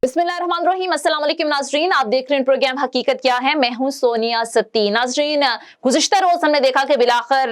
बिस्मिल्लाहिर्रहमानिर्रहीम, अस्सलाम वालेकुम नाजरीन, आप देख रहे हैं प्रोग्राम हकीकत क्या है। मैं हूं सोनिया सत्ती। नाजरीन, गुज़िश्ता रोज हमने देखा कि बिलाखिर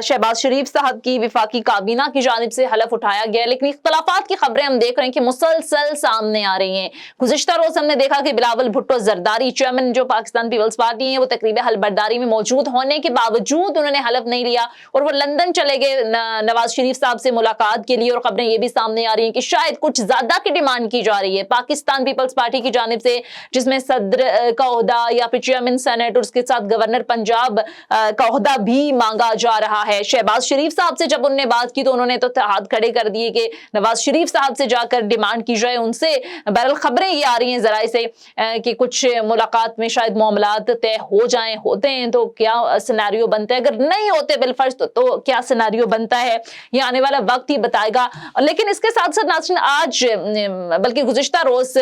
शहबाज शरीफ साहब की वफाकी काबीना की जानिब से हलफ उठाया गया, लेकिन इख्तलाफात की खबरें हम देख रहे हैं कि मुसलसल सामने आ रही हैं। गुज़िश्ता रोज हमने देखा कि बिलावल भुट्टो जरदारी चेयरमैन जो पाकिस्तान पीपल्स पार्टी है, वो तकरीब हलबरदारी में मौजूद होने के बावजूद उन्होंने हलफ नहीं लिया और वो लंदन चले गए नवाज शरीफ साहब से मुलाकात के लिए। और खबरें ये भी सामने आ रही हैं कि शायद कुछ ज्यादा की डिमांड की जा रही है पाकिस्तान पीपल्स पार्टी की जानिब से, जिसमें सदर का ओहदा या फिर चेयरमैन सेनेट और उसके साथ गवर्नर पंजाब का ओहदा भी मांगा जा रहा है। शहबाज शरीफ साहब से जब उन्होंने बात की तो उन्होंने तो हाथ खड़े कर दिए कि नवाज शरीफ साहब से जाकर डिमांड की जाए उनसे। बहरहाल खबरें ये आ रही हैं जराए से कि कुछ मुलाकात में शायद मामलात तय हो जाएं, होते हैं तो क्या सिनेरियो बनता है, अगर नहीं होते बिलफर्ज तो क्या सिनेरियो बनता है, ये आने वाला वक्त ही बताएगा। लेकिन इसके साथ साथ नाज़रीन, आज बल्कि गुज़िश्ता रोज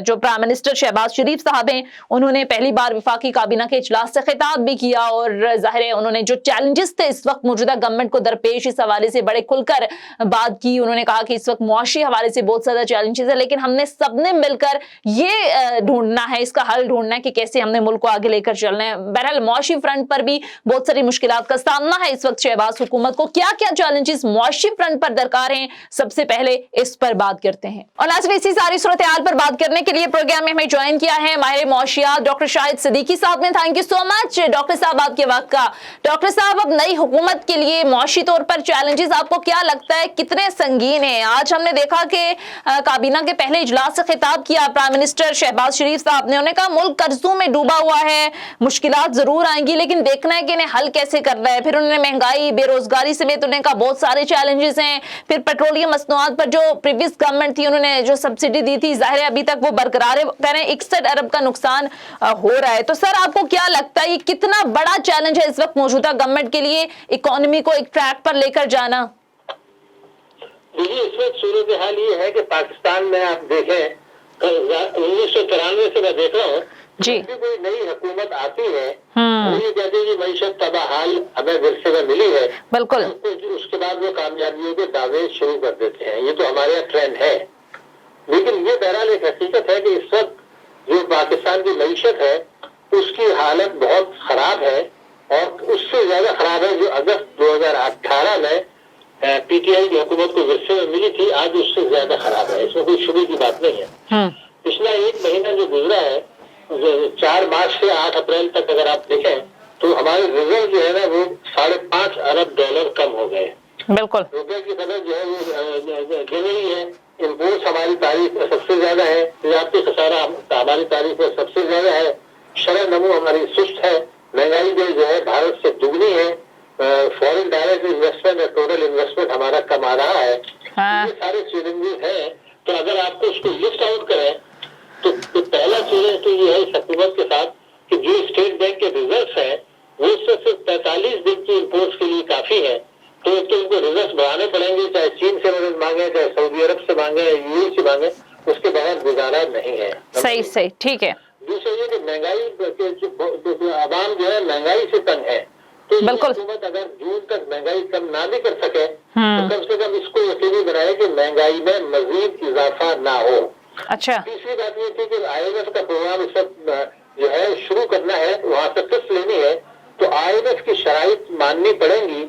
जो प्राइम मिनिस्टर शहबाज शरीफ साहब हैं, उन्होंने पहली बार वफाकी काबीना के इजलास से खिताब भी किया और जाहिर है उन्होंने जो चैलेंजेस थे इस वक्त मौजूदा गवर्नमेंट को दरपेश, इस हवाले से बड़े खुलकर बात की। उन्होंने कहा कि इस वक्त मुआशी हवाले से बहुत ज्यादा चैलेंजेस है, लेकिन हमने सबने मिलकर ये ढूंढना है, इसका हल ढूंढना है कि कैसे हमने मुल्क को आगे लेकर चलना है। बहरहाल मुआशी फ्रंट पर भी बहुत सारी मुश्किलात का सामना है इस वक्त शहबाज हुकूमत को। क्या क्या चैलेंजेस मुआशी फ्रंट पर दरकार हैं, सबसे पहले इस पर बात करते हैं। और नाज़रीन, इसी सारी सूरत हाल पर बात करने के लिए प्रोग्राम में हमें ज्वाइन किया है माहिर मुआशियात डॉक्टर शाहिद सिद्दीकी साहब ने। Thank you so much doctor साहब आपके वक्त का। डॉक्टर साहब, अब नई हुकूमत के लिए मुआशी तौर पर चैलेंजेस आपको क्या लगता है कितने संगीन हैं? आज हमने देखा कि काबीना के पहले इजलास से खिताब किया प्राइम मिनिस्टर शहबाज शरीफ साहब ने, उन्होंने कहा मुल्क कर्जों में डूबा हुआ है, मुश्किलात जरूर आएंगी लेकिन देखना है कि इन्हें हल कैसे करना है। फिर उन्होंने महंगाई बेरोजगारी समेत उन्होंने कहा बहुत सारे चैलेंजेस हैं। फिर पेट्रोलियम मसनूआत पर जो प्रीवियस गवर्नमेंट थी उन्होंने जो सब्सिडी दी थी, जाहिर है अभी तक वो बरकरार है, कह रहे हैं 61 अरब का नुकसान हो रहा है। तो सर, आपको क्या लगता है ये कितना बड़ा चैलेंज है इस वक्त मौजूदा गवर्नमेंट के लिए इकोनॉमी को एक ट्रैक पर लेकर जाना? देखिए, इस वक्त सूरत हाल ये है कि पाकिस्तान में आप देखें 1993 से मैं देख रहा हूँ जी, कोई नई हुकूमत आती है वो ये कहते हैं कि मईशत तबाहाल हमें विरसे में मिली है, बिल्कुल। उसके बाद वो कामयाबियों के दावे शुरू कर देते हैं। ये तो हमारे यहाँ ट्रेंड है, लेकिन ये बहरहाल एक हकीकत है कि इस वक्त जो पाकिस्तान की मईशत है उसकी हालत बहुत खराब है और उससे ज्यादा खराब है जो अगस्त 2018 में पीटीआई की हुकूमत को विरसे में मिली थी, आज उससे ज्यादा खराब है। इसमें कोई शुरू की बात नहीं है। पिछला एक महीना जो गुजरा है 4 मार्च से 8 अप्रैल तक अगर आप देखें तो हमारे रिजर्व जो है ना वो $5.5 अरब कम हो गए। बिल्कुल। रुपए की कदर जो है वो गिर रही है। इम्पोर्ट हमारी तारीख में सबसे ज्यादा है, तिजारती खसारा हमारी तारीख में सबसे ज्यादा है, शरह नमू हमारी सुस्त है, महंगाई जो है भारत से दुगनी है, फॉरेन डायरेक्ट इन्वेस्टमेंट और टोटल इन्वेस्टमेंट हमारा कम आ रहा है। ये सारे चैलेंजेस हैं। तो अगर आपको उसको लिस्ट आउट करें तो पहला चैलेंज तो ये है इस हुकूमत के साथ कि जो स्टेट बैंक के रिजर्व है वो सिर्फ 45 दिन की इम्पोर्ट के लिए काफी है। तो एक तो उनको रिजर्व बढ़ाने पड़ेंगे, चाहे चीन से मदद मांगे, चाहे सऊदी अरब से मांगे, यूएई से मांगे, उसके बगैर गुजारा नहीं है। सही, ठीक है। दूसरा ये कि महंगाई आवाम जो है महंगाई से तंग है, तो हुकूमत अगर जून तक महंगाई कम ना भी कर सके तो कम से कम इसको यकीनी बनाए कि महंगाई में मजीद इजाफा ना हो। अच्छा। तीसरी बात ये थी कि IMF का प्रोग्राम इस वक्त जो है शुरू करना है, वहाँ से किस्त लेनी है, तो IMF की शराइत माननी पड़ेंगी।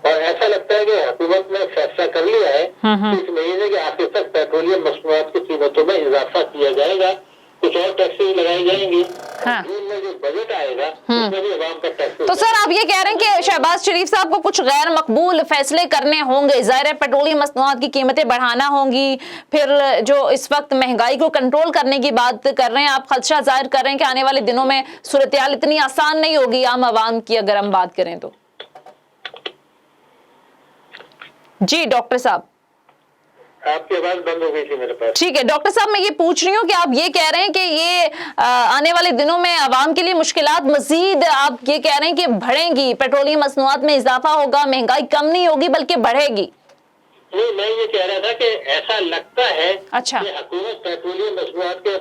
और ऐसा लगता है कि हुकूमत ने फैसला कर लिया है कि इस महीने के आखिर तक पेट्रोलियम मसनूआत की कीमतों में इजाफा किया जाएगा, कुछ और टैक्सेस लगाई जाएंगी। जून में जो बजट आएगा उसमें भी अवाम का टैक्स। तो सर, आप ये कह रहे हैं कि शहबाज शरीफ साहब को कुछ गैर मकबूल फैसले करने होंगे, जाहिर है पेट्रोलियम मसनूआत की कीमतें बढ़ाना होंगी, फिर जो इस वक्त महंगाई को कंट्रोल करने की बात कर रहे हैं, आप खदशा जाहिर कर रहे हैं कि आने वाले दिनों में सूरत हाल इतनी आसान नहीं होगी आम आवाम की, अगर हम बात करें तो। जी डॉक्टर साहब, आपकी आवाज बंद हो गई थी मेरे पास। ठीक है डॉक्टर साहब, मैं ये पूछ रही हूँ कि आप ये कह रहे हैं कि ये आने वाले दिनों में आवाम के लिए मुश्किलात मजीद आप ये कह रहे हैं कि बढ़ेंगी, पेट्रोलियम मसनूआत में इजाफा होगा, महंगाई कम नहीं होगी बल्कि बढ़ेगी? नहीं, मैं ये कह रहा था कि ऐसा लगता है अच्छा कि हुकूमत पेट्रोलियम मसनूआत के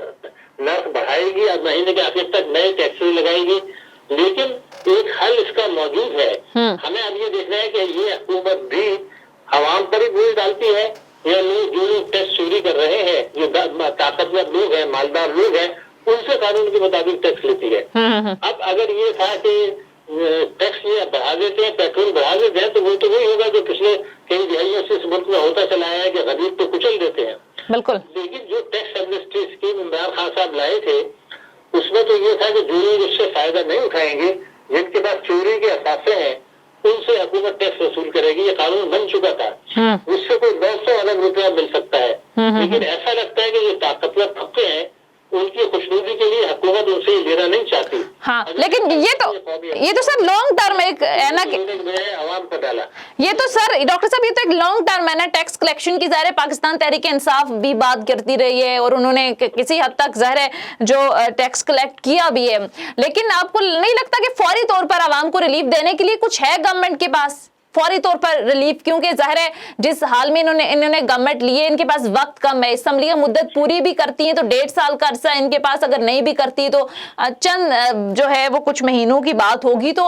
नर्ख बढ़ाएगी और महीने के आखिर तक नए टैक्सेस लगाएगी, लेकिन एक हल इसका मौजूद है। हमें अब ये देखना है कि ये हुकूमत भी आवाम पर ही बोझ डालती है या लोग जो लोग टैक्स चोरी कर रहे हैं, जो ताकतवर लोग हैं, के मुताबिक टैक्स लेती है। अब अगर ये था कि टैक्स ये बढ़ा देते हैं, पेट्रोल बढ़ा देते हैं, तो वो तो वही होगा जो पिछले कई दिहाइयों से इस मुल्क में होता चला आया है कि गरीब तो कुचल देते हैं। बिल्कुल। लेकिन जो tax amnesty scheme Imran Khan साहब लाए थे, उसमें तो ये था कि जो लोग उससे फायदा नहीं उठाएंगे, जिनके पास चोरी के असासे हैं, उनसे हुकूमत टैक्स वसूल करेगी। ये कानून बन चुका था, उससे कोई 900 अरब रुपया मिल सकता है। लेकिन ऐसा लगता है कि जो ताकतवर तबके हैं, उनकी खुशनुदी के लिए हुकूमत उनसे लेना नहीं चाहती। हाँ, लेकिन ये तो सर लॉन्ग टर्म एक है ना कि आवाम पर डाला। ये तो सर डॉक्टर साहब, ये तो एक लॉन्ग टर्म है ना टैक्स कलेक्शन की। ज़ाहिर है पाकिस्तान तहरीक इंसाफ भी बात करती रही है और उन्होंने किसी हद तक ज़ाहिर है जो टैक्स कलेक्ट किया भी है, लेकिन आपको नहीं लगता कि फौरी तौर पर आवाम को रिलीफ देने के लिए कुछ है गवर्नमेंट के पास फौरी तौर पर रिलीफ? क्योंकि जाहिर है जिस हाल में इन्होंने गवर्नमेंट लिए, इनके पास वक्त कम है। असम्बलियां मुद्दत पूरी भी करती हैं तो 1.5 साल का अरसा इनके पास, अगर नहीं भी करती तो चंद जो है वो कुछ महीनों की बात होगी। तो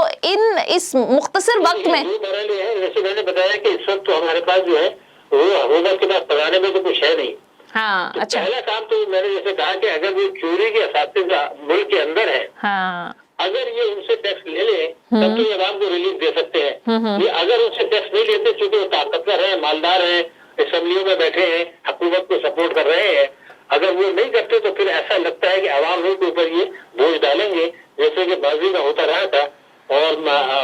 इस मुख्तसर वक्त में जैसे मैंने बताया कि इस वक्त तो हमारे पास जो है वो हुकूमत के पास पढ़ाने में तो कुछ है नहीं। हाँ, तो अच्छा। पहला काम तो मैंने जैसे कहा कि अगर वो चोरी के असातिज़ा मुल्क के अंदर है, हाँ, अगर ये उनसे टैक्स ले ले तब तो ये आवाम को रिलीफ दे सकते हैं। ये अगर उनसे टैक्स नहीं लेते, चूंकि वो ताकतवर है, मालदार है, असेंबलियों में बैठे हैं, हुकूमत को सपोर्ट कर रहे हैं, अगर वो नहीं करते तो फिर ऐसा लगता है कि आवाम ही के ऊपर ये बोझ डालेंगे, जैसे कि माजी में होता रहा था। और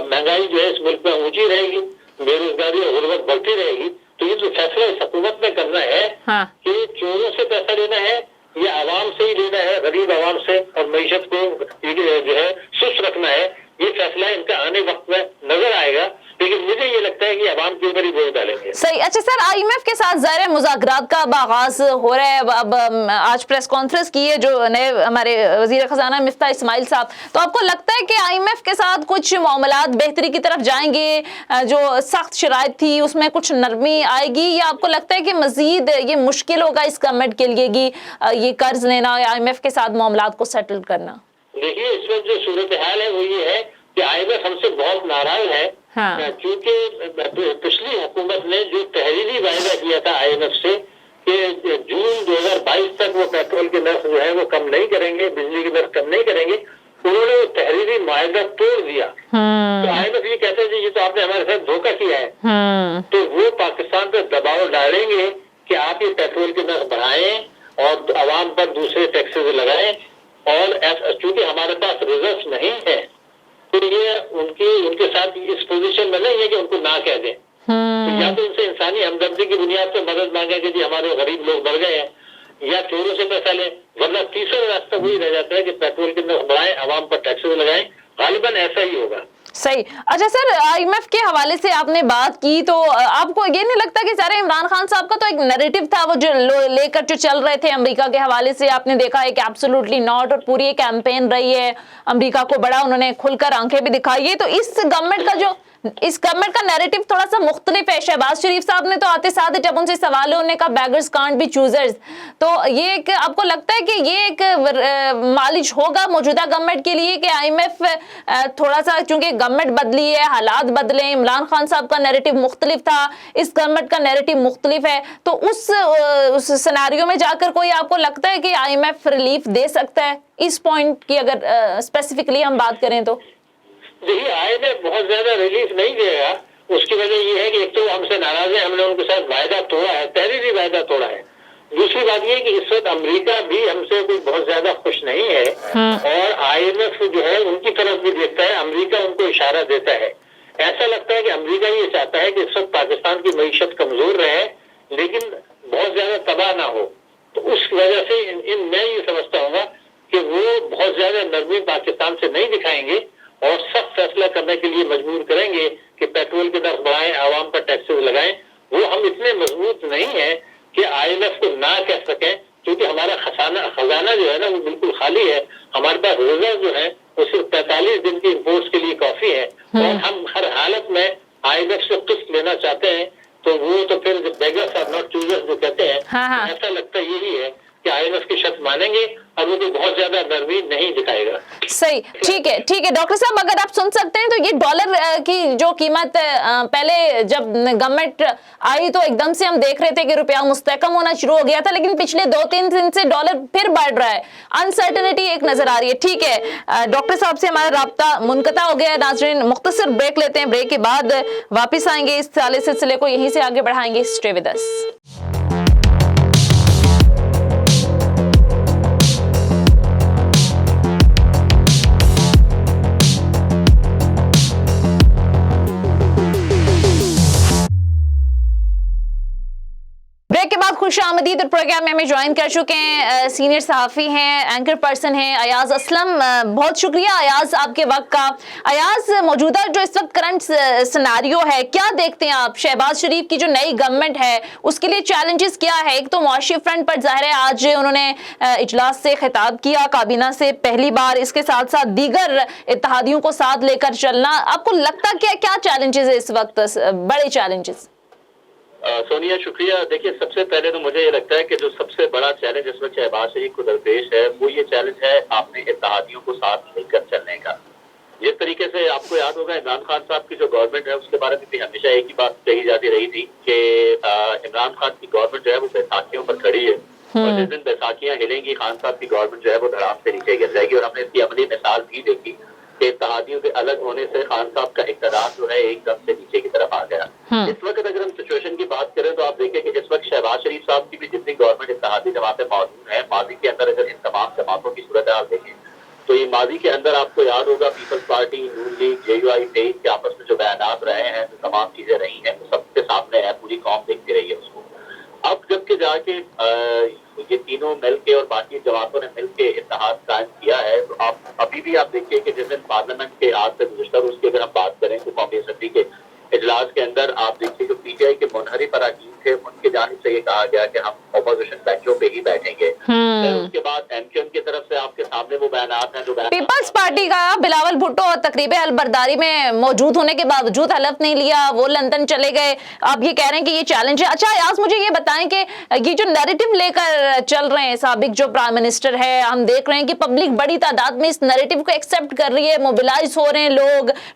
महंगाई जो है इस मुल्क में ऊंची रहेगी, बेरोजगारी और गुर्बत बढ़ती रहेगी। तो ये जो फैसला इस हुकूमत में करना है कि चोरों से पैसा लेना है ये आवाम से ही लेना है, गरीब आवाम से, और मईशत को जो है सुस्त रखना है, ये फैसला इनका आने वक्त में नजर आएगा। लेकिन मुझे ये लगता है कि आवाम के ऊपर ही बोझ डालेंगे। सही। अच्छा सर, IMF के साथ ज़ाहिर है मुज़ाकरात का आगाज हो रहा है। अब आज प्रेस कॉन्फ्रेंस की है जो नए हमारे वज़ीर ख़ज़ाना मिफ्ता इस्माइल साहब, तो आपको लगता है कि IMF के साथ कुछ मामलात बेहतरी की तरफ जाएंगे? जो सख्त शराइत थी उसमें कुछ नरमी आएगी, या आपको लगता है कि मज़ीद ये मुश्किल होगा इस गवर्नमेंट के लिए कि ये कर्ज लेना या IMF के साथ मामलात को सेटल करना? देखिए, इस वक्त जो सूरत हाल है वो ये है कि IMF हमसे बहुत नाराज है। हाँ। क्योंकि पिछली हुकूमत ने जो तहरीरी वायदा किया था IMF से कि जून 2022 तक वो पेट्रोल के नर्ख जो है वो कम नहीं करेंगे, बिजली के नर्ख कम नहीं करेंगे, उन्होंने वो तहरीरी मायदा तोड़ दिया। तो IMF ये कहते हैं ये तो आपने हमारे साथ धोखा किया है। तो वो पाकिस्तान पर दबाव डालेंगे कि आप ये पेट्रोल के नर्ख बढ़ाएं और आवाम पर दूसरे टैक्सेस लगाएं, और चूंकि हमारे पास रिजर्व नहीं है तो ये उनके साथ इस पोजीशन में नहीं है कि उनको ना कह दें। तो या तो उनसे इंसानी हमदर्दी की बुनियाद पर मदद मांगे कि जी हमारे गरीब लोग मर गए हैं, या चोरों से पैसा लें, वरना तीसरा रास्ता वही रह जाता है कि पेट्रोल के नर्ख बढ़ाएं, आवाम पर टैक्सेस लगाएं। गालिबन ऐसा ही होगा। सही। अच्छा सर, IMF के हवाले से आपने बात की, तो आपको ये नहीं लगता कि सारे इमरान खान साहब का तो एक नैरेटिव था वो जो लेकर जो चल रहे थे अमेरिका के हवाले से, आपने देखा है कि एब्सोल्युटली नॉट, और पूरी एक कैंपेन रही है, अमेरिका को बड़ा उन्होंने खुलकर आंखें भी दिखाई है। तो इस गवर्नमेंट का नैरेटिव थोड़ा सा मुख्तलिफ है। शहबाज शरीफ साहब ने तो आते साथ जब उनसे सवाल उन्होंने कहा बैगर्स कांट बी चूजर्स, तो ये एक आपको लगता है कि ये एक मालिश होगा मौजूदा गवर्नमेंट के लिए कि IMF थोड़ा सा, चूंकि गवर्नमेंट बदली है, हालात बदले, इमरान खान साहब का नैरेटिव मुख्तलिफ था, इस गवर्नमेंट का नैरेटिव मुख्तलिफ है, तो उस सिनेरियो में जाकर कोई आपको लगता है कि IMF रिलीफ दे सकता है इस पॉइंट की, अगर स्पेसिफिकली हम बात करें तो? देखिए, IMF बहुत ज्यादा रिलीफ नहीं देगा। उसकी वजह यह है कि एक तो हमसे नाराज है, हमने उनके साथ वायदा तोड़ा है, तहरीरी वायदा तोड़ा है। दूसरी बात यह है कि इस वक्त अमेरिका भी हमसे कोई बहुत ज्यादा खुश नहीं है, और IMF जो है उनकी तरफ भी देखता है, अमेरिका उनको इशारा देता है। ऐसा लगता है कि अमेरिका ये चाहता है कि इस वक्त पाकिस्तान की मईशत कमजोर रहे लेकिन बहुत ज्यादा तबाह ना हो। तो उस वजह से मैं ये समझता हूँ कि वो बहुत ज्यादा नरमी पाकिस्तान से नहीं दिखाएंगे और सख्त फैसला करने के लिए मजबूर करेंगे कि पेट्रोल के नर्ख बढ़ाएं, आवाम पर टैक्सेस लगाएं। वो हम इतने मजबूत नहीं है कि IMF को ना कह सकें, क्योंकि हमारा खजाना जो है ना वो बिल्कुल खाली है। हमारे पास रिजर्व जो है वो सिर्फ 45 दिन की इम्पोर्ट्स के लिए काफी है, और हम हर हालत में IMF से किस्त लेना चाहते हैं। तो वो तो फिर बेगर्स आर नॉट चूजर्स जो कहते हैं, ऐसा लगता यही है कि IMF की शर्त मानेंगे अभी भी बहुत ज्यादा नरमी नहीं दिखाएगा। सही, ठीक है डॉक्टर साहब, अगर आप सुन सकते हैं तो ये डॉलर की जो कीमत पहले जब गवर्नमेंट आई तो एकदम से हम देख रहे थे कि रुपया मुस्तहकम होना शुरू हो गया था, लेकिन पिछले 2-3 दिन से डॉलर फिर बढ़ रहा है, अनसर्टेनिटी एक नजर आ रही है। ठीक है डॉक्टर साहब से हमारा राब्ता मुनक़ता हो गया है। नाज़रीन मुख्तसर ब्रेक लेते हैं, ब्रेक के बाद वापिस आएंगे, इस साले सिलसिले को यहीं से आगे बढ़ाएंगे। Stay with us. ब्रेक के बाद खुश आमदीद और प्रोग्राम में हमें ज्वाइन कर चुके हैं सीनियर सहाफ़ी हैं, एंकर पर्सन हैं अयाज असलम। बहुत शुक्रिया अयाज आपके वक्त का। अयाज, मौजूदा जो इस वक्त करंट सिनारियो है, क्या देखते हैं आप? शहबाज शरीफ की जो नई गवर्नमेंट है उसके लिए चैलेंजेस क्या है? एक तो मुआशी फ्रंट पर जाहिर है आज उन्होंने इजलास से खिताब किया काबीना से पहली बार, इसके साथ साथ दीगर इत्तेहादियों को साथ लेकर चलना। आपको लगता क्या चैलेंजेस है इस वक्त, बड़े चैलेंजेस? सोनिया शुक्रिया। देखिए, सबसे पहले तो मुझे ये लगता है कि जो सबसे बड़ा चैलेंज इस वक्त शहबाज शरीफ को दरपेश है वो ये चैलेंज है अपने इत्तेहादियों को साथ लेकर चलने का। जिस तरीके से आपको याद होगा इमरान खान साहब की जो गवर्नमेंट है उसके बारे में भी हमेशा एक ही बात कही जाती रही थी कि इमरान खान की गवर्नमेंट जो है वो बैसाखियों पर खड़ी है और जिस दिन बैसाखियां हिलेंगी खान साहब की गवर्नमेंट जो है वो धड़ाम से नीचे गिर जाएगी। और हमने इसकी अमली मिसाल भी देखी कि इत्तेहादियों के अलग होने से खान साहब का इक़्तिदार जो है एकदम से नीचे की तरफ आ गया। इस वक्त अगर हम सिचुएशन की बात करें तो आप देखें कि जिस वक्त शहबाज शरीफ साहब की भी जितनी गवर्नमेंट इत्तेहादी जमातें मौजूद है, माजी के अंदर अगर इन तमाम जमातों की सूरत हाल देखें तो ये माजी के अंदर आपको याद होगा पीपल्स पार्टी, नून लीग, JUI के आपस में जो बयानात रहे हैं, जो तमाम चीजें रही हैं, वो सबके सामने है, पूरी कौम देखती रही है उसको। अब जबकि जाके ये तीनों मिलके और बाकी जमातों ने मिलके इत्तेहाद कायम किया है, तो आप अभी भी आप देखिए कि जिस दिन पार्लियामेंट के आज से गुज़श्ता रोज़ की अगर हम बात करें तो कौमी असम्बली के इजलास के अंदर आप देखिए जो PTI के मुनहरिफ अरकान थे उनकी जानिब से ये कहा गया कि हम अपोजिशन बेंचों पे ही बैठेंगे। उसके बाद MQM की तरफ से आपके सामने वो बयानात हैं जो पीपल्स पार्टी का बिलावल भुट्टो तकरीब अलबरदारी में मौजूद होने के बावजूद हलफ नहीं लिया, वो लंदन चले गए। आप ये कह रहे हैं कि ये चैलेंज है। अच्छा अयाज, मुझे ये बताएं कि ये जो नैरेटिव लेकर चल रहे हैं साबिक जो प्राइम मिनिस्टर है, हम देख रहे हैं कि पब्लिक बड़ी तादाद में इस नैरेटिव को एक्सेप्ट कर रही है, मोबिलाइज हो रहे हैं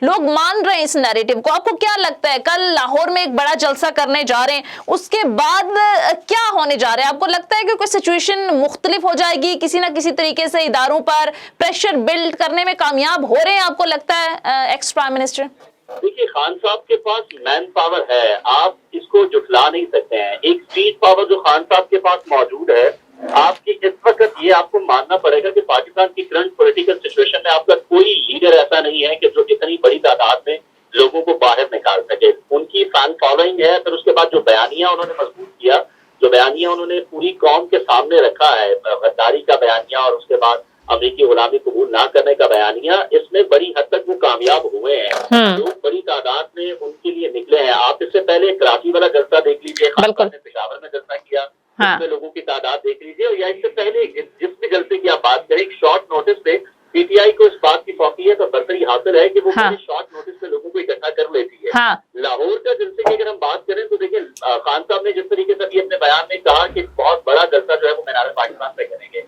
लोग मान रहे हैं इस नैरेटिव को। आपको क्या लगता है कल लाहौर में एक बड़ा जलसा करने जा रहे हैं, उसके बाद क्या होने जा रहा है? आपको लगता है कि कोई सिचुएशन मुख्तलिफ हो जाएगी, किसी ना किसी तरीके से इदारों पर प्रेशर बिल्ड करने में कामयाब हो रहे हैं? आपको लगता है एक्स प्राइम मिनिस्टर? देखिए, खान साहब के पास मैन पावर है, आप इसको जुटला नहीं सकते हैं। एक स्ट्रीट पावर जो खान साहब के पास मौजूद है, आपकी इस वक्त ये आपको मानना पड़ेगा कि पाकिस्तान की करंट पॉलिटिकल सिचुएशन में आपका कोई लीडर ऐसा नहीं है कि जो इतनी बड़ी तादाद में लोगों को बाहर निकाल सके। उनकी फैन फॉलोइंग है, फिर उसके बाद जो बयानिया उन्होंने मजबूत किया, जो बयानिया उन्होंने पूरी कौम के सामने रखा है, गद्दारी का बयानिया और उसके बाद अमेरिकी गुलामी कबूल ना करने का बयानिया, इसमें बड़ी हद तक वो कामयाब हुए हैं। लोग बड़ी तादाद में उनके लिए निकले हैं। आप इससे पहले कराची वाला जलसा देख लीजिए, खान साहब ने पेशावर में जलसा किया, उसमें लोगों की तादाद देख लीजिए। और या इससे पहले जिस भी जलसे की आप बात करें, शॉर्ट नोटिस पे PTI को इस बात की फौकियत और बर्तरी हासिल है कि वो शॉर्ट नोटिस पे लोगों को इकट्ठा कर लेती है। लाहौर का जलसे की अगर हम बात करें तो देखिए खान साहब ने जिस तरीके से भी अपने बयान में कहा कि बहुत बड़ा जलसा जो है वो मीनार पाकिस्तान पे करेंगे,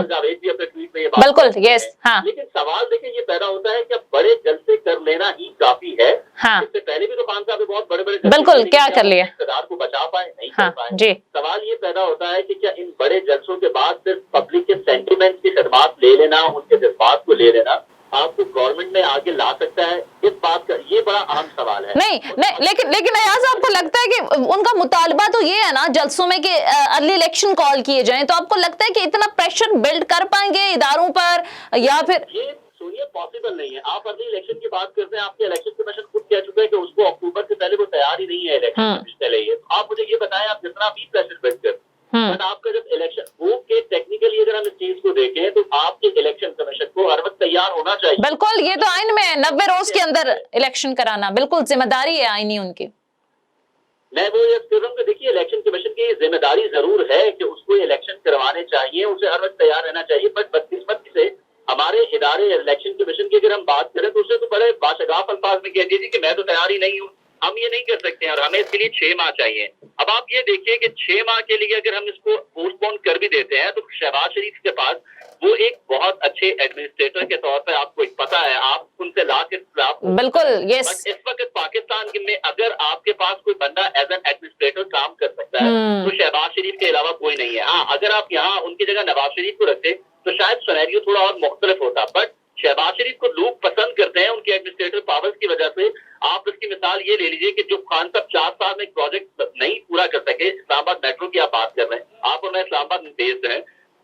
जावेद भी अपने ट्वीट में ये बात बिल्कुल यस। लेकिन सवाल देखिए ये पैदा होता है कि अब बड़े जलसे कर लेना ही काफी है। इससे पहले भी तो खान साहब ने बहुत बड़े बड़े बिल्कुल क्या कर लिया, इक़्तिदार को बचा पाए, नहीं कर पाए। सवाल ये पैदा होता है कि क्या इन बड़े जलसों के बाद सिर्फ पब्लिक के सेंटिमेंट की खिदमत ले लेना, उनके जज्बात को ले लेना आपको गवर्नमेंट में आगे ला सकता है? इस बात का ये बड़ा अहम सवाल है। नहीं लेकिन अयाज, आपको लगता है कि उनका मुतालबा तो ये है ना जलसों में कि अर्ली इलेक्शन कॉल किए जाएं, तो आपको लगता है कि इतना प्रेशर बिल्ड कर पाएंगे इदारों पर, या फिर ये सुनिए पॉसिबल नहीं है। आप अर्ली इलेक्शन की बात करते हैं, आपके इलेक्शन कमीशन खुद कह चुका है कि उसको अक्टूबर से पहले वो तैयार ही नहीं है इलेक्शन के लिए। आप मुझे ये बताएं, आप जितना भी प्रेशर बिल्ड कर, बट आपका जब इलेक्शन वो के टेक्निकली अगर हम इस चीज को देखें तो आपके इलेक्शन कमीशन को हर वक्त तैयार होना चाहिए। बिल्कुल, ये तो आइन में 90 रोज के अंदर इलेक्शन कराना बिल्कुल जिम्मेदारी है आईनी उनकी। मैं वो ये कह रहा हूँ कि देखिए इलेक्शन कमीशन की जिम्मेदारी जरूर है कि उसको इलेक्शन करवाने चाहिए, उसे हर वक्त तैयार रहना चाहिए। बट बदकिस्मती से हमारे इदारे इलेक्शन कमीशन की अगर हम बात करें तो उसे तो बड़े बाशगाफ अल्फाज में कह दीजिए कि मैं तो तैयार ही नहीं हूँ, हम ये नहीं कर सकते हैं और हमें इसके लिए 6 माह चाहिए। अब आप ये देखिए कि 6 माह के लिए अगर हम इसको पोस्टपोन कर भी देते हैं तो शहबाज शरीफ के पास वो एक बहुत अच्छे एडमिनिस्ट्रेटर के तौर पर आपको पता है, आप उनसे ला के खिलाफ बिल्कुल, यस। बट इस वक्त पाकिस्तान में अगर आपके पास कोई बंदा एज एन एडमिनिस्ट्रेटर काम कर सकता है तो शहबाज शरीफ के अलावा कोई नहीं है। हाँ, अगर आप यहाँ उनकी जगह नवाज शरीफ को रखते तो शायद सिनेरियो थोड़ा और मुख्तलिफ होता, बट शहबाज शरीफ को लोग पसंद करते हैं उनके एडमिनिस्ट्रेटिव पावर्स की वजह से। आप इसकी मिसाल ये ले लीजिए कि जो खान साहब 4 साल में एक प्रोजेक्ट नहीं पूरा कर सके, इस्लामाबाद मेट्रो की आप बात कर रहे हैं, आप और मैं इस्लामाबाद में बेस्ड हैं,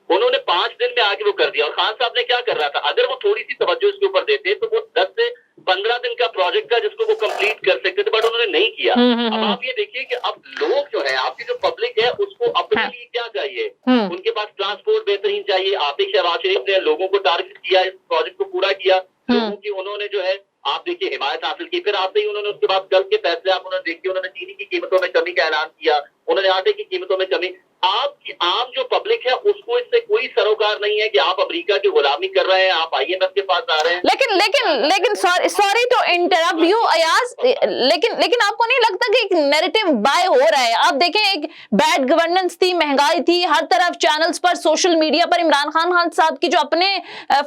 उन्होंने 5 दिन में आके वो कर दिया। और खान साहब ने क्या कर रहा था, अगर वो थोड़ी सी तवज्जो इसके ऊपर देते तो वो 10 से 15 दिन का प्रोजेक्ट था जिसको वो कंप्लीट कर सकते थे, बट उन्होंने नहीं किया। अब आप ये देखिए कि अब लोग जो है, आपकी जो पब्लिक है, उसको अपने लिए क्या चाहिए, उनके पास ट्रांसपोर्ट बेहतरीन चाहिए। आतिक शहबाज शरीफ ने लोगों को टारगेट किया, इस प्रोजेक्ट को पूरा किया, लोगों की उन्होंने जो है आप देखिए हिमायत हासिल की। फिर आते ही उन्होंने उसके बाद कल के फैसले आप उन्होंने देखिए, उन्होंने चीनी की कीमतों में कमी का ऐलान किया, उन्होंने आटे की कीमतों में कमी। आपकी आम जो पब्लिक है उसको इससे कोई सरोकार नहीं है कि आप अमेरिका की गुलामी कर रहे हैं, आप IMF के पास आ रहे हैं। लेकिन sorry to interrupt you Ayaz, लेकिन आपको नहीं लगता कि एक नैरेटिव बाय हो रहा है? आप देखें, एक बैड गवर्नेंस थी, महंगाई थी, हर तरफ चैनल्स पर, सोशल मीडिया पर इमरान खान साहब की जो अपने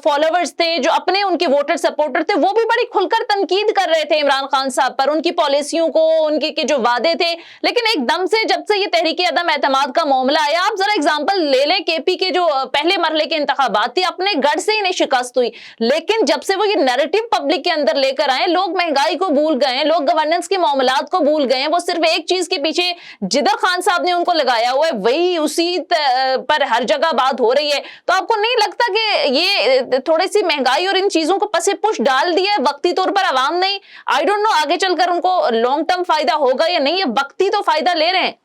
फॉलोवर्स थे, जो अपने उनके वोटर सपोर्टर थे, वो भी बड़ी खुलकर तनकीद कर रहे थे इमरान खान साहब पर, उनकी पॉलिसियों को, उनके के जो वादे थे। लेकिन एकदम से जब से ये तहरीक अदम एतमाद का मामला आया, आप जरा एग्जांपल ले लें, केपी के जो पहले मरहले के इंतखाबात थे, अपने गढ़ से ही नहीं शिकस्त हुई, लेकिन जब से वो ये नैरेटिव पब्लिक के अंदर लेकर आए, लोग महंगाई को भूल गए, लोग गवर्नेंस के मामलात को भूल गए। वो सिर्फ एक चीज के पीछे जिधर खान साहब ने उनको लगाया हुआ है, वही उसी पर हर जगह बात हो रही है। तो आपको नहीं लगता कि ये थोड़ी सी महंगाई और इन चीजों को पसे पुश डाल दिया है वक्ती तौर पर? आवाम नहीं, आई डोंट नो आगे चलकर उनको लॉन्ग टर्म फायदा होगा या नहीं, ये वक्ती तो फायदा ले रहे हैं।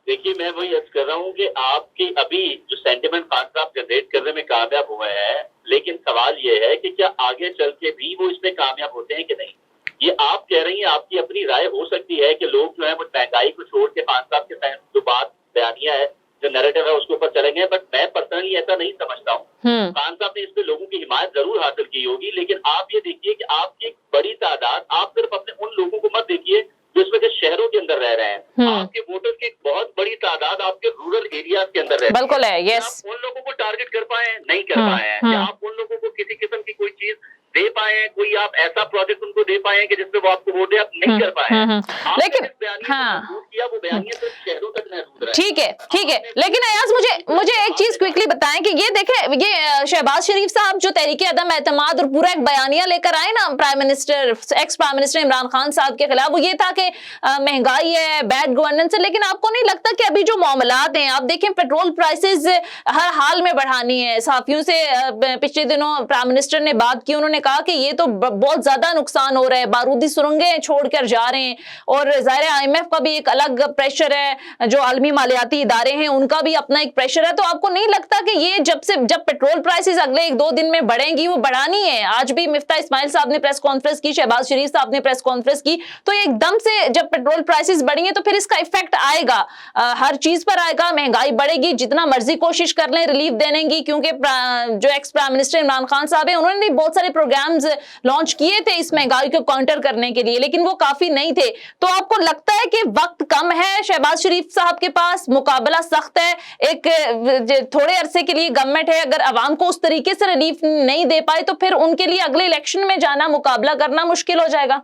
देखिए, मैं वही अर्ज कर रहा हूँ कि आपकी अभी जो सेंटिमेंट खान साहब जनरेट करने में कामयाब हुए हैं, लेकिन सवाल ये है कि क्या आगे चल के भी वो इसमें कामयाब होते हैं कि नहीं। ये आप कह रही हैं, आपकी अपनी राय हो सकती है कि लोग जो है वो महंगाई को छोड़ के खान साहब के जो बात बयानिया है, जो नैरेटिव है, उसके ऊपर चलेंगे, बट मैं पर्सनली ऐसा नहीं समझता हूँ। खान साहब ने इस पे लोगों की हिमायत जरूर हासिल की होगी, लेकिन आप ये देखिए कि आपकी एक बड़ी तादाद, आप सिर्फ अपने उन लोगों को मत देखिए जो इस वक्त शहरों के अंदर रह रहे हैं, आपके वोटर्स की एक बहुत बड़ी तादाद आपके रूरल एरियाज के अंदर रह रहे हैं। बिल्कुल है, यस। आप उन लोगों को टारगेट कर पाए, नहीं कर पाए हैं, या आप उन लोगों को किसी किस्म की कोई चीज दे पाए हैं, कोई आप ऐसा प्रोजेक्ट उनको दे पाए हैं कि जिसपे वो आपको वोट दे, आप नहीं कर पाए हैं। लेकिन किया वो बयानिया सिर्फ शहरों तक महदूद रहा। ठीक है, लेकिन अयाज मुझे एक चीज क्विकली बताएं कि ये देखें, ये शहबाज शरीफ साहब जो तहरीक अदम एतमाद और पूरा एक बयानिया लेकर आए ना prime minister, ex prime minister Imran Khan साहब के खिलाफ, वो ये था कि महंगाई है, बैड गवर्नेंस है। लेकिन आपको नहीं लगता कि अभी जो मामलात हैं, आप देखें पेट्रोल प्राइसेस हर हाल में बढ़ानी है। सहाफियों से पिछले दिनों प्राइम मिनिस्टर ने बात की, उन्होंने कहा कि ये तो बहुत ज्यादा नुकसान हो रहा है, बारूदी सुरंगें छोड़कर जा रहे हैं, और ज़ाहिर IMF का भी एक अलग प्रेशर है, जो आलमी मालियाती इदारे हैं उनका भी अपना एक प्रेशर है। तो आपको नहीं लगता कि ये जब पेट्रोल प्राइसेस अगले 1-2 दिन में बढ़ेंगी, वो बढ़ानी है? आज भी मिफ्ता इस्माइल साहब ने प्रेस कॉन्फ्रेंस की, शहबाज शरीफ साहब ने प्रेस कॉन्फ्रेंस की, तो एकदम से जब पेट्रोल प्राइसेस बढ़ी है तो फिर इसका इफेक्ट आएगा, हर चीज पर आएगा, महंगाई बढ़ेगी, जितना मर्जी कोशिश कर लें रिलीफ देने की, क्योंकि जो ex prime minister Imran Khan साहब है, उन्होंने बहुत सारे प्रोग्राम्स लॉन्च किए थे इस महंगाई को काउंटर करने के लिए, लेकिन वो काफी नहीं थे। तो आपको लगता है कि वक्त कम है शहबाज शरीफ साहब के पास, मुकाबला सख्त है, एक थोड़े अरसे के लिए गवर्नमेंट है, अगर आवाम को उस तरीके से रिलीफ नहीं दे पाए तो फिर उनके लिए अगले इलेक्शन में जाना, मुकाबला करना मुश्किल हो जाएगा?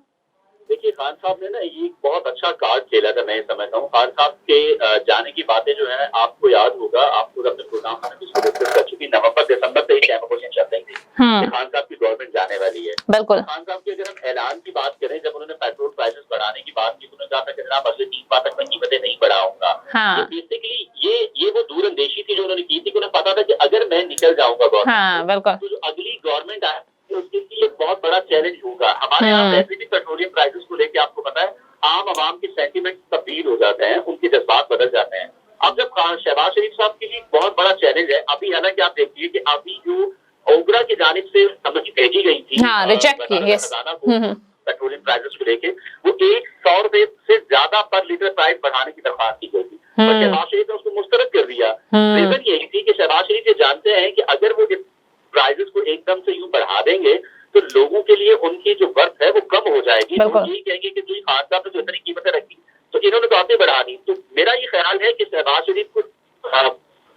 देखिए, खान साहब ने ना ये बहुत अच्छा कार्ड खेला था, मैं समझता हूँ। खान साहब के जाने की बातें जो है, आपको याद होगा, आपको अपने प्रोग्राम में डिस्कस कर चुकी, नवंबर-दिसंबर से ही कैंपेन चल रही थी कि खान साहब की गवर्नमेंट जाने वाली है। बिल्कुल। खान साहब की अगर हम ऐलान की बात करें, जब उन्होंने पेट्रोल प्राइसेस बढ़ाने की बात की, उन्होंने कहा था कि जनाब अगले 3 माह तक मैं कीमतें नहीं बढ़ाऊंगा। तो बेसिकली ये वो दूरअंदेशी थी जो उन्होंने की थी कि उन्हें पता था कि अगर मैं निकल जाऊंगा गवर्नमेंट, तो जो अगली गवर्नमेंट आए उसके लिए एक बहुत बड़ा चैलेंज होगा। हमारे यहाँ वैसे भी पेट्रोलियम प्राइसेस को लेकर आपको पता है, आम आवाम के सेंटीमेंट तब्दील हो जाते हैं, उनके जज्बात बदल जाते हैं। अब जब शहबाज शरीफ साहब के लिए बहुत बड़ा चैलेंज है अभी, हालांकि आप देखिए कि अभी जो ओगरा की जानिब से समझ भेजी गई थी रिजेक्ट की पेट्रोलियम प्राइसेस को लेके, वो 100 रुपए से ज्यादा पर लीटर प्राइस बढ़ाने की दरख्वास्त की गई थी, पर शहबाज शरीफ ने उसको मुस्तरद कर दिया। रीजन यही थी कि शहबाज शरीफ ये जानते हैं कि अगर वो प्राइसेस को एकदम से यूं बढ़ा देंगे तो लोगों के लिए उनकी जो वर्थ है वो कम हो जाएगी। आएगी तो ये कहेंगे कि जो खान साहब ने जो इतनी कीमतें रखी तो इन्होंने तो आपने बढ़ा दी। तो मेरा ये ख्याल है कि शहबाज शरीफ को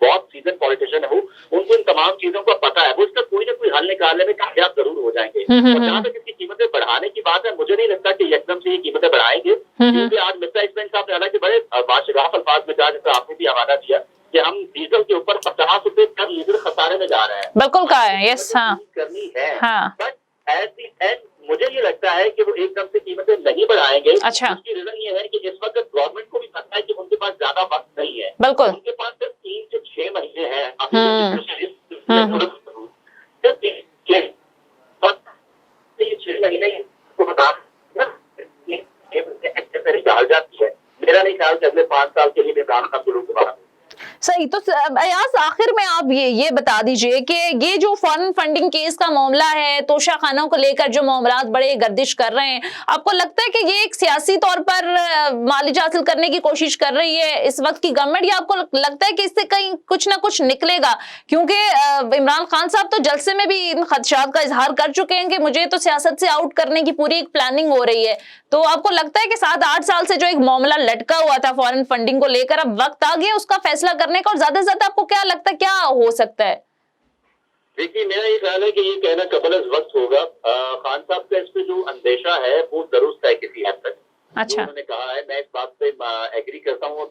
बहुत सीजन पॉलिटिशियन है, वो उनको इन तमाम चीजों का पता है, वो इसका कोई ना कोई हल निकालने में कामयाब जरूर हो जाएंगे। और जहाँ तक इसकी कीमतें बढ़ाने की बात है, मुझे नहीं लगता कि एकदम से ये कीमतें बढ़ाएंगे, क्योंकि आज मिस्टर इसमेंट साहब ने हालांकि बड़े बाशगाफ अल्फाज में कहा, जैसे आपने भी हवाला दिया कि हम डीजल के ऊपर 50 रुपए पर लीटर खसारे में जा रहे हैं। बिल्कुल कहा है, यस, हाँ करनी है, हाँ। बट एट द एंड मुझे ये लगता है कि वो एकदम से कीमतें नहीं बढ़ाएंगे। अच्छा। उसकी रीजन ये है कि इस वक्त गवर्नमेंट को भी पता है कि उनके पास ज्यादा वक्त नहीं है, बिल्कुल, उनके पास सिर्फ 3 से 6 महीने हैं ये 6 महीने को बता डाल जाती है। मेरा नहीं ख्याल कि अगले 5 साल के लिए इमरान खान को लोग बाहर। सही। तो अयाज, आखिर में आप ये बता दीजिए कि ये जो फॉरेन फंडिंग केस का मामला है, तोशा खानों को लेकर जो मामलात बड़े गर्दिश कर रहे हैं, आपको लगता है कि ये एक सियासी तौर पर मालिज हासिल करने की कोशिश कर रही है इस वक्त की गवर्नमेंट, या आपको लगता है कि इससे कहीं कुछ ना कुछ निकलेगा? क्योंकि इमरान खान साहब तो जलसे में भी इन खदशात का इजहार कर चुके हैं कि मुझे तो सियासत से आउट करने की पूरी एक प्लानिंग हो रही है। तो आपको लगता है कि 7-8 साल से जो एक मामला लटका हुआ था फॉरेन फंडिंग को लेकर, अब वक्त आ गया उसका फैसला करने का? और ज्यादा से ज्यादा आपको क्या लगता है क्या हो सकता है? देखिए, मेरा ये ख्याल है कि ये कहना कबल अज़ वक्त होगा। खान साहब का इस पे जो अंदेशा है वो दुरुस्त है किसी हद तक। अच्छा। उन्होंने कहा है, मैं इस बात पे एग्री करता हूँ।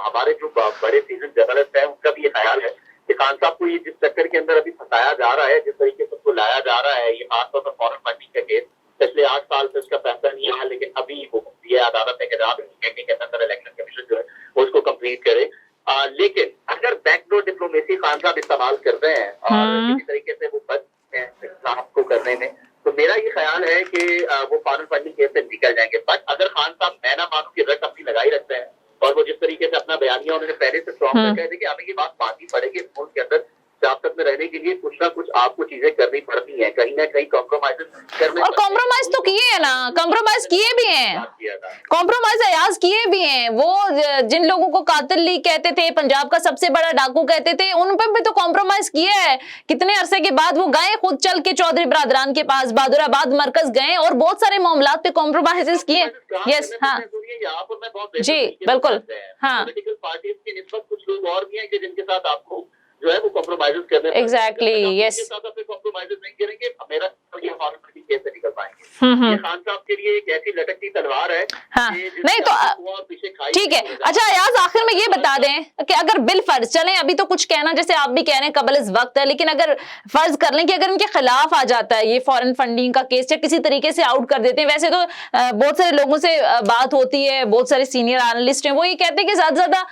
हमारे जो बड़े सीजन जर्नलिस्ट हैं उनका भी ये ख्याल है कि खान साहब को ये जिस चक्कर के अंदर अभी फंसाया जा रहा है, जिस तरीके से उसको लाया जा रहा है, ये खासतौर पर फॉरेन फंडिंग का केस, पिछले 8 साल से उसका फैसला नहीं आया, लेकिन अभी वो ये अदालत है कि इलेक्शन कमीशन जो है वो उसको कंप्लीट करे। लेकिन अगर बैकडोर डिप्लोमेसी खान साहब इस्तेमाल कर रहे हैं और किसी तरीके से वो बच हैं को करने में, तो मेरा ये ख्याल है कि वो फॉरेन फंडिंग केस से निकल जाएंगे। बट अगर खान साहब मैं ना मानू की रट अपनी लगाई रखते हैं और वो जिस तरीके से अपना बयानिया उन्होंने पहले से स्ट्रॉन्ग कर कहते कि हमें ये बात माननी पड़ेगी, मुल्क के अंदर सियासत में रहने के लिए कुछ ना कुछ आपको चीजें करनी पड़ती हैं, कहीं ना कहीं कॉम्प्रोमाइज करने। और कॉम्प्रोमाइज तो किए है ना, कॉम्प्रोमाइज किए भी हैं, कॉम्प्रोमाइज अयाज किए भी हैं। वो जिन लोगों को कातिल लीग कहते थे, पंजाब का सबसे बड़ा डाकू कहते थे, उन पर भी तो कॉम्प्रोमाइज किया है। कितने अरसे के बाद वो गए खुद चल के चौधरी बरादरान के पास, बहादुराबाद मरकज गए और बहुत सारे मामलात पे कॉम्प्रोमाइज किए। यस, हाँ जी, बिल्कुल, हाँ। पॉलिटिकल पार्टीज के निस्बत कुछ लोग और भी हैं कि जिनके साथ आपको जो है वो कॉम्प्रोमाइज करने एग्जैक्टली, यस, कॉम्प्रोमाइज नहीं करेंगे, मेरा ये फॉरेन फंडिंग केस से निकल पाएंगे। ये खान साहब के लिए एक ऐसी लटकती तलवार है। हाँ, नहीं तो ठीक है। अच्छा अयाज, आखिर में ये बता दें कि अगर बिल फर्ज चलें, अभी तो कुछ कहना जैसे आप भी कह रहे हैं कबल इस वक्त है, लेकिन अगर फर्ज कर लें कि अगर इनके खिलाफ आ जाता है ये फॉरेन फंडिंग का केस, या किसी तरीके से आउट कर देते हैं, वैसे तो बहुत सारे लोगों से बात होती है, बहुत सारे सीनियर एनालिस्ट हैं, वो ये कहते हैं कि ज्यादा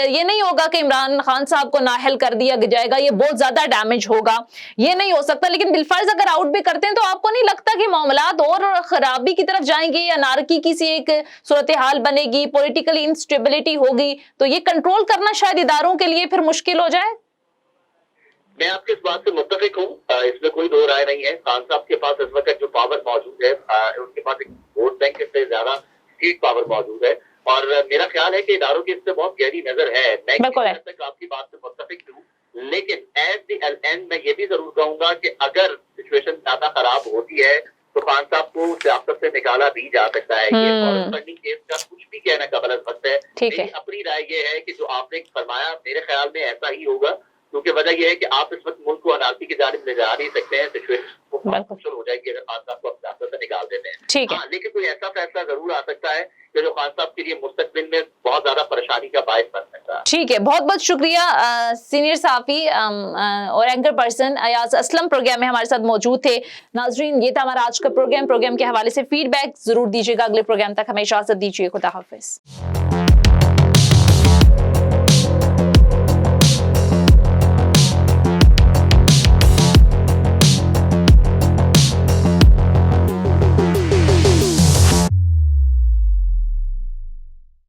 ये नहीं होगा कि इमरान खान साहब को नाअहल कर दिया जाएगा, ये बहुत ज्यादा डैमेज होगा, ये नहीं हो सकता। लेकिन बिलफर्ज अगर आउट भी करते हैं तो आपको नहीं लगता कि मामलात और खराबी की तरफ जाएंगे, या नारकी की सी एक सूरत हाल बनेगी, पॉलिटिकल इंस्टेबिलिटी होगी, तो ये कंट्रोल करना शायद इदारों के लिए फिर मुश्किल हो जाए? मैं आपकी इस बात से मुत्तफिक हूँ, इसमें कोई दो राय नहीं है। खान साहब के पास इस वक्त जो पावर मौजूद है, उनके पास एक वोट बैंक से ज्यादा सीट पावर मौजूद है, और मेरा ख्याल है कि इदारों की इससे बहुत गहरी नजर है। मैं तक आपकी बात से मुत्तफिक हूँ, लेकिन एट द एंड मैं ये भी जरूर कहूंगा कि अगर सिचुएशन ज्यादा खराब होती है तो खान साहब को सियासत से निकाला भी जा सकता है। ये फॉरेन फंडिंग केस का कुछ भी कहना कबल वक्त है। मेरी अपनी राय ये है कि जो आपने फरमाया, मेरे ख्याल में ऐसा ही होगा, क्योंकि वजह यह है कि आप इस वक्त मुल्क को अनारकी की जानिब ले जा नहीं सकते हैं। सिचुएशन मुश्किल हो जाएगी अगर खान साहब को सियासत से निकाल देते हैं। ठीक है, लेकिन कोई ऐसा फैसला जरूर आ सकता है कि जो खान साहब के लिए मुस्तकबिल में बहुत ज्यादा परेशानी का बायस बन सकता है। ठीक है, बहुत बहुत शुक्रिया। सीनियर सहाफी और anchor person Ayaz Aslam programme में हमारे साथ मौजूद थे। नाजरीन, ये था हमारा आज का प्रोग्राम के हवाले से फीडबैक जरूर दीजिएगा। अगले प्रोग्राम तक हमें इजाजत दीजिए। खुदा हाफिज।